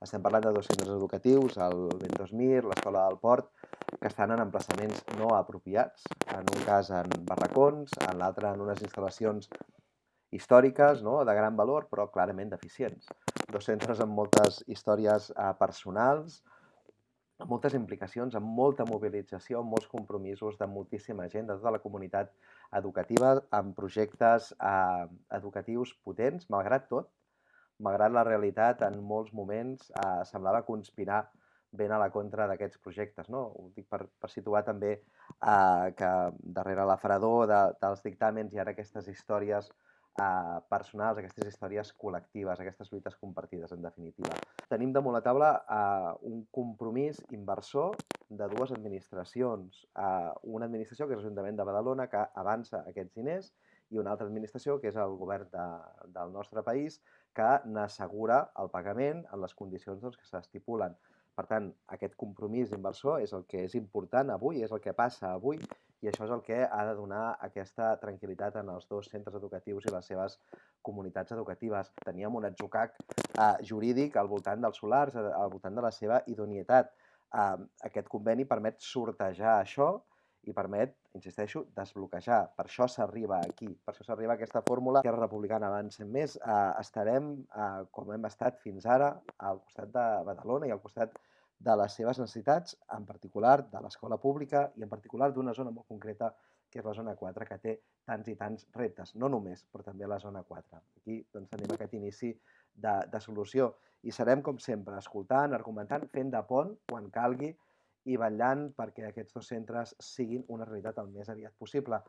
Estem parlant de 2 centres educatius, el Ventos Mir, l'Escola del Port, que estan en emplaçaments no apropiats, en un cas en barracons, en l'altre en unes instal·lacions històriques, no?, de gran valor, però clarament deficients. 2 centres amb moltes històries personals, amb moltes implicacions, amb molta mobilització, amb molts compromisos de moltíssima gent, de tota la comunitat educativa, amb projectes educatius potents, malgrat tot, malgrat la realitat, en molts moments semblava conspirar ben a la contra d'aquests projectes. No? Ho dic per situar també que darrere l'afarador dels dictàmens hi ha aquestes històries personals, aquestes històries col·lectives, aquestes lluites compartides, en definitiva. Tenim damunt la taula un compromís inversor de dues administracions. Una administració, que és l'Ajuntament de Badalona, que avança aquests diners, i una altra administració, que és el govern del nostre país, que n'assegura el pagament en les condicions que s'estipulen. Per tant, aquest compromís inversor és el que és important avui, és el que passa avui, i això és el que ha de donar aquesta tranquil·litat en els dos centres educatius i les seves comunitats educatives. Teníem un atzucac jurídic al voltant dels solars, al voltant de la seva idoneïtat. Aquest conveni permet sortejar això i permet, insisteixo, desbloquejar. Per això s'arriba aquí, per això s'arriba a aquesta fórmula. Esquerra Republicana Avancem Més estarem, com hem estat fins ara, al costat de Badalona i al costat de les seves necessitats, en particular de l'escola pública i en particular d'una zona molt concreta, que és la zona 4, que té tants i tants reptes, no només, però també la zona 4. Aquí doncs, tenim aquest inici de solució i serem, com sempre, escoltant, argumentant, fent de pont quan calgui i vetllant perquè aquests dos centres siguin una realitat el més aviat possible.